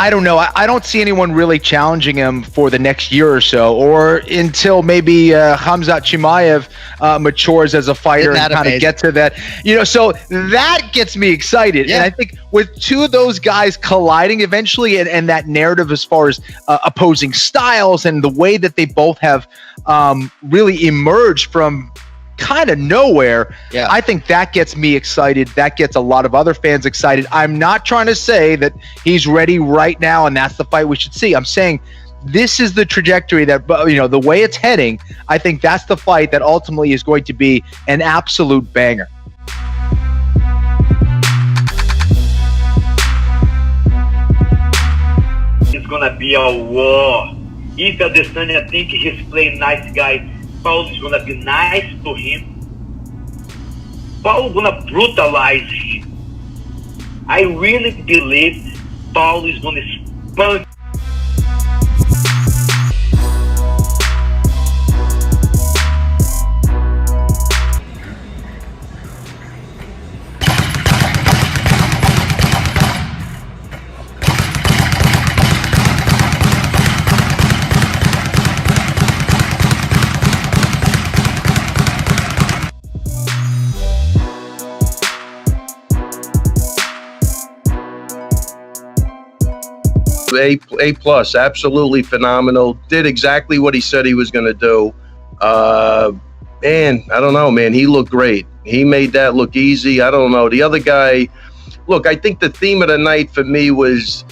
I don't know. I don't see anyone really challenging him for the next year or so, or until maybe Khamzat Chimaev matures as a fighter and kind of get to that. So that gets me excited. Yeah. And I think with two of those guys colliding eventually, and that narrative as far as opposing styles and the way that they both have really emerged from kind of nowhere. Yeah. I think that gets me excited. That gets a lot of other fans excited. I'm not trying to say that he's ready right now and that's the fight we should see. I'm saying this is the trajectory that, the way it's heading. I think that's the fight that ultimately is going to be an absolute banger. It's gonna be a war. If Adesanya think he's playing nice guy, Paul is gonna be nice to him. Paul gonna brutalize him. I really believe Paul is gonna spunk. A plus, absolutely phenomenal. Did exactly what he said he was going to do. Man, I don't know, man. He looked great. He made that look easy. I don't know. The other guy, look, I think the theme of the night for me was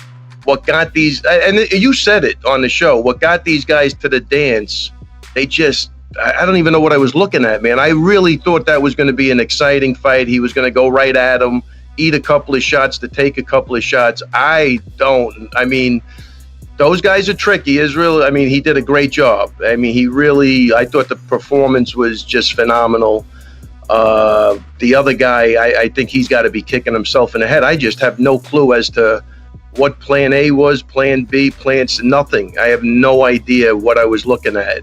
what got these, and you said it on the show, what got these guys to the dance. They just, I don't even know what I was looking at, man. I really thought that was going to be an exciting fight. He was going to go right at him, eat a couple of shots to take a couple of shots. I mean, those guys are tricky. Israel, I mean, he did a great job. I mean, I thought the performance was just phenomenal. The other guy, I think he's got to be kicking himself in the head. I just have no clue as to what plan A was, plan B, plan C, nothing. I have no idea what I was looking at.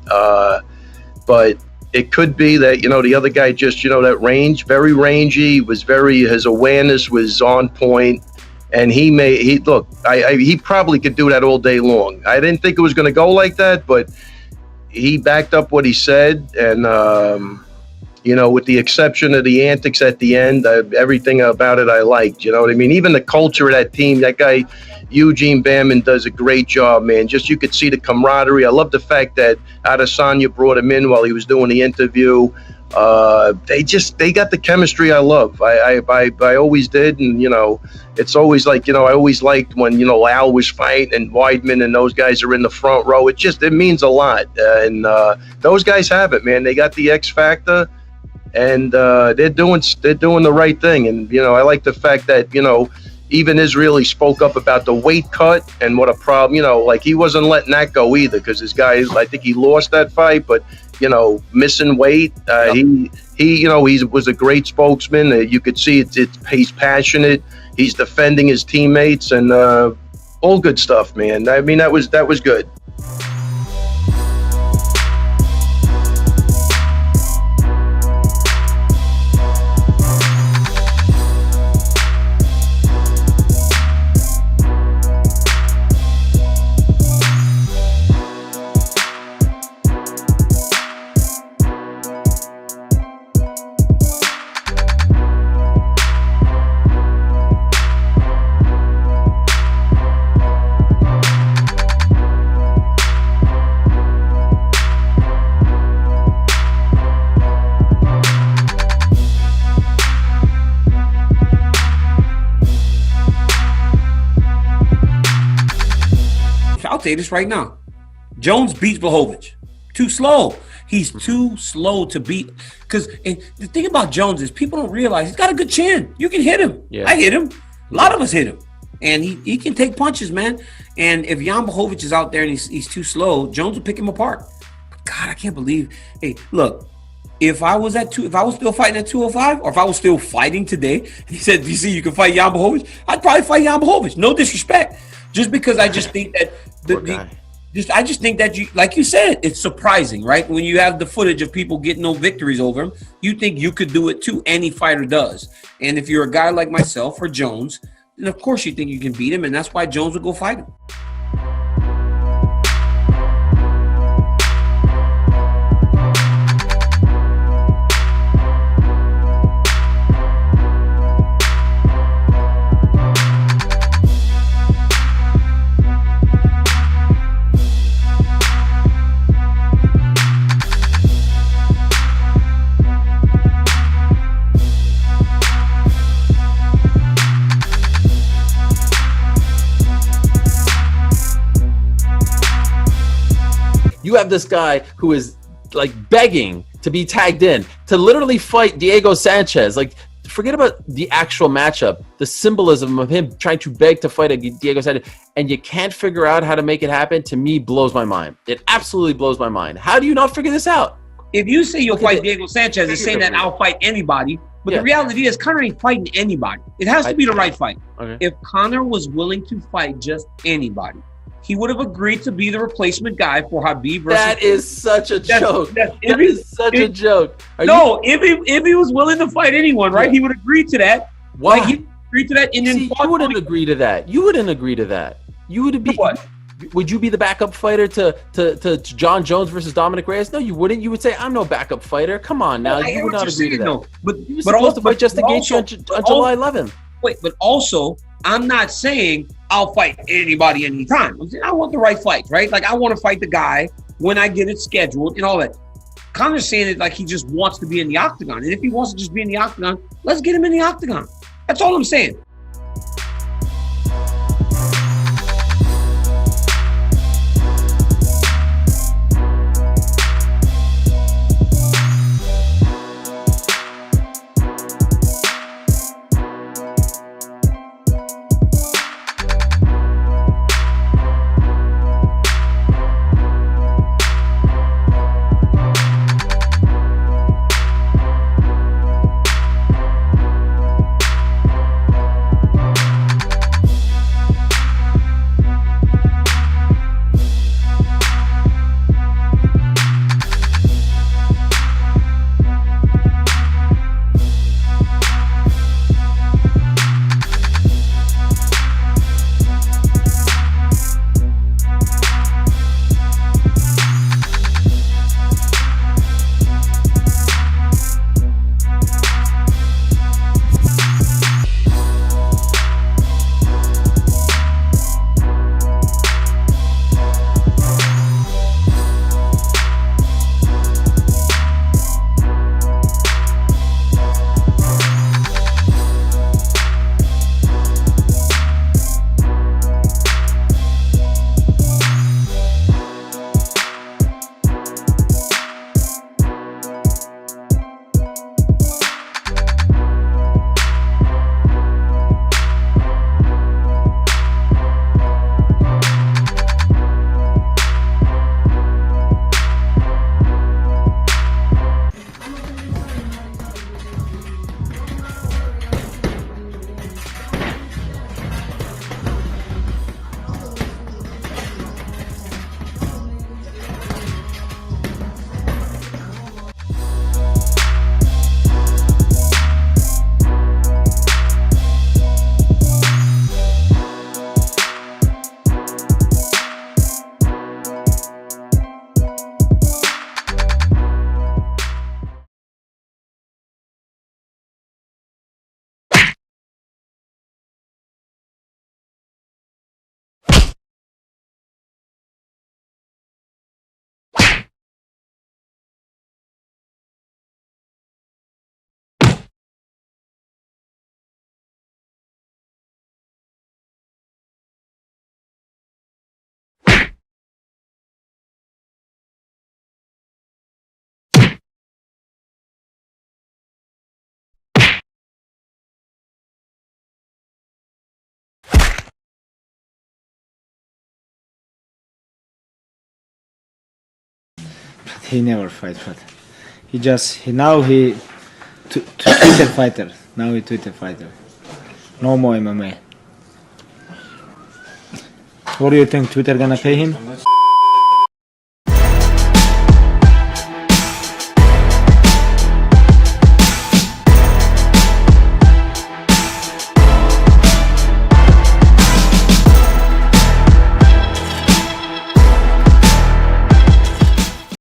But it could be that, the other guy just, that range, very rangy, his awareness was on point, and he probably could do that all day long. I didn't think it was going to go like that, but he backed up what he said, and, with the exception of the antics at the end, everything about it I liked, you know what I mean? Even the culture of that team, that guy, Eugene Bareman, does a great job, man. Just you could see the camaraderie. I love the fact that Adesanya brought him in while he was doing the interview. They got the chemistry I love. I always did, and it's always like I always liked when Al was fighting and Weidman and those guys are in the front row. It means a lot, and those guys have it, man. They got the X factor, and they're doing the right thing. And I like the fact that even Israeli spoke up about the weight cut and what a problem, like he wasn't letting that go either, because his guys, I think he lost that fight, but missing weight, he was a great spokesman. You could see he's passionate, he's defending his teammates, and all good stuff, man. I mean, that was good. I'll say this right now. Jones beats Blachowicz. Too slow. He's too slow to beat. Because the thing about Jones is people don't realize he's got a good chin. You can hit him. Yeah. I hit him. A lot of us hit him. And he can take punches, man. And if Jan Blachowicz is out there and he's too slow, Jones will pick him apart. But God, I can't believe. Hey, look. If I was still fighting at 205, or if I was still fighting today, he said, "You see, you can fight Jan Blachowicz," I'd probably fight Jan Blachowicz. No disrespect, just because I just think that I just think that like you said, it's surprising, right? When you have the footage of people getting no victories over him, you think you could do it too. Any fighter does, and if you're a guy like myself or Jones, then of course you think you can beat him, and that's why Jones would go fight him. You have this guy who is like begging to be tagged in, to literally fight Diego Sanchez. Like, forget about the actual matchup, the symbolism of him trying to beg to fight Diego Sanchez, and you can't figure out how to make it happen, to me blows my mind. It absolutely blows my mind. How do you not figure this out? If you say you'll fight Diego Sanchez, it's saying that I'll fight anybody. But the reality is, Conor ain't fighting anybody. It has to be the right fight. Okay. If Conor was willing to fight just anybody, he would have agreed to be the replacement guy for Khabib versus. That is such a joke. That is such a joke. If he was willing to fight anyone, right, he would agree to that. Why? Like, he agreed to that, and then you wouldn't agree to that. You wouldn't agree to that. You would be what? Would you be the backup fighter to Jon Jones versus Dominic Reyes? No, you wouldn't. You would say, "I'm no backup fighter." Come on now, you would not agree to that. No. But you're supposed to fight Justin Gaethje on July 11th. Wait, but also, I'm not saying I'll fight anybody anytime. I'm saying I want the right fight, right? Like, I want to fight the guy when I get it scheduled and all that. Conor's saying it like he just wants to be in the octagon. And if he wants to just be in the octagon, let's get him in the octagon. That's all I'm saying. He never fight, but now he Twitter fighter. Now he Twitter fighter. No more MMA. What do you think? Twitter gonna pay him?